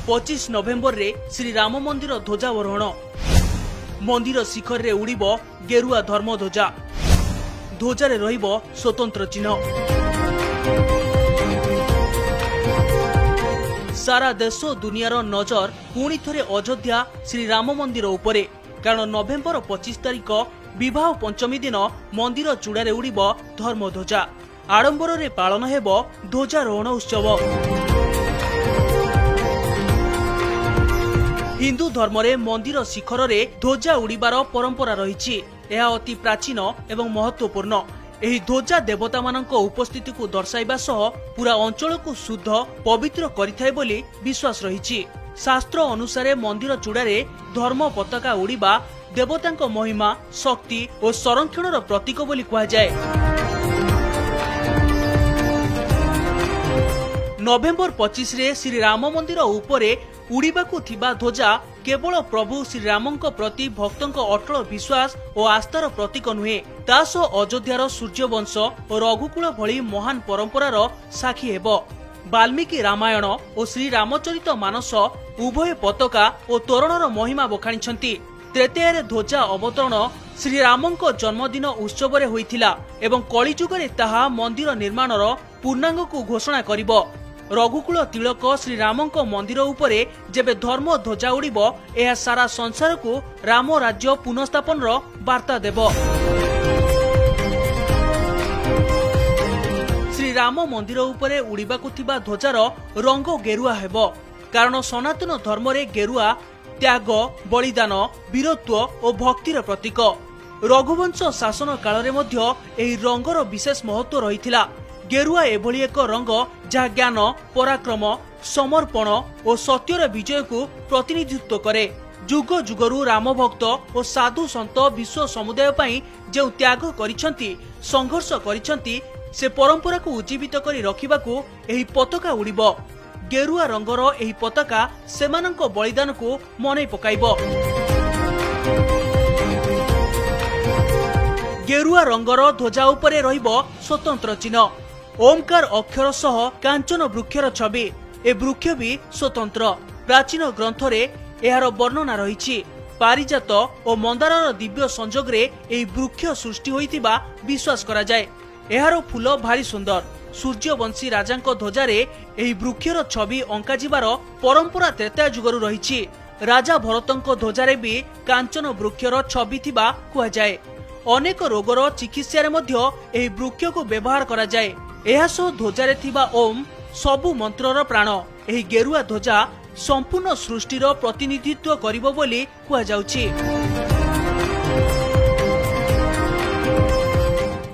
25 नवेम्बर रे श्री राम मंदिर ध्वजारोहण। मंदिर शिखर रे उड़ीब गेरुआ धर्म ध्वजा। ध्वजारे रहिब स्वतंत्र चिन्ह। सारा देश दुनियार नजर पुणी थरे अयोध्या श्री राम मंदिर उपरे, कारण नवेम्बर 25 तारिख विवाह पंचमी दिन मंदिर चूड़ारे उड़ीब धर्म ध्वजा। आडंबर रे पालन हेब ध्वजारोहण उत्सव। हिंदू धर्म रे मंदिर शिखर रे ध्वजा उड़ीबार परंपरा रही। यह अति प्राचीन एवं महत्वपूर्ण। एही ध्वजा देवता मानक उपस्थिति को दर्शाइबा सह पूरा अंचल को शुद्ध पवित्र करिथाय बोली विश्वास रही। शास्त्र अनुसार मंदिर चूड़ारे धर्म पताका उड़ीबा देवतांक महिमा, शक्ति और संरक्षणर प्रतीक बोली कहा जाए। नवेम्बर 25 रे श्री राम मंदिर उपरे उड़ीबाकू थिबा ध्वजा केवल प्रभु श्री रामंक प्रति भक्तंक अटल विश्वास और आस्थार प्रतीक नुहे, तासह अयोध्यार सूर्यवंश और रघुकुल भली महान परंपरार साक्षी हेब। वाल्मीकि रामायण और श्री रामचरित मानस उभय पताका और तोरणर महिमा बखाणी। त्रेतायारे ध्वजा अवतरण श्री रामंक जन्मदिन उत्सव रे होइथिला एवं कलिजुगरे ताहा मंदिर निर्माणर पूर्णांग को घोषणा करिब। रघुकुल तिलक श्री रामंक मंदिर उपरे जेबे धर्म ध्वजा उड़ीब, यह सारा संसार को राम राज्य पुनर्स्थापन वार्ता देब। श्री राम मंदिर उपरे उड़ीबाकू थिबा ध्वजार रंग गेरुआ हेब, कारण सनातन धर्म रे गेरुआ त्याग, बलिदान, वीरत्व और भक्तिर प्रतीक। रघुवंश शासन काल रे मध्य एही रंगर विशेष महत्व रहिथिला। गेरुआ एभली एक रंग जहा ज्ञान, पराक्रम, समर्पण और सत्यर विजय को प्रतिनिधित्व करे। जुग जुगरु राम भक्त और साधु संत विश्व समुदाय पई जे त्याग करिसंती, संघर्ष करिसंती, से परंपरा को उज्जीवित करी रखिबाकू एही पताका उड़ीब। गेरुआ रंगर एही पताका सेमानंक बलिदान को मनै पकाइब। गेरुआ रंगर ध्वजा उपरे रहिब स्वतंत्र चिन्ह। ओमकार अक्षर सह कांचन वृक्षर छवि। ए वृक्ष भी स्वतंत्र। प्राचीन ग्रंथ रे एहार वर्णना रही। पारिजात और मंदारर दिव्य संजोग रे एही वृक्ष सृष्टि होइतिबा विश्वास करा जाय। एहार फूल भारी सुंदर। सूर्यवंशी राजांक ध्वजारे एही वृक्षर छवि अंका जिबार परंपरा त्रेता जुगरु रही। राजा भरतंक ध्वजारे भी कांचन वृक्षर छवि थिबा कुहा जाय। अनेक रोगर चिकित्सा रे मध्य एही वृक्ष को व्यवहार करा जाय। एहासो ध्वजारे थिबा ओम सबु मंत्रर प्राण। एही गेरुआ ध्वजा संपूर्ण सृष्टिर प्रतिनिधित्व करिबो बोली कुहा जाउछि।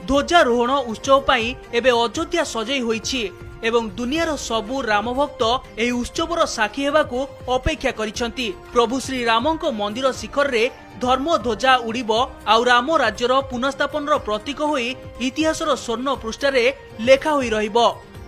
ध्वजारोहण उत्सव पाई एबे अयोध्या सजई होईछि एवं दुनियार सबु राम भक्त एही उत्सवर साक्षी हेबाकू अपेक्षा करिसंती। प्रभु श्री रामंक मंदिर शिखर रे धर्म ध्वजा उड़ीब आउ राम राज्यर पुनर्स्थापन प्रतीक होई इतिहासर स्वर्ण पृष्ठ रे लेखा होई रहिब।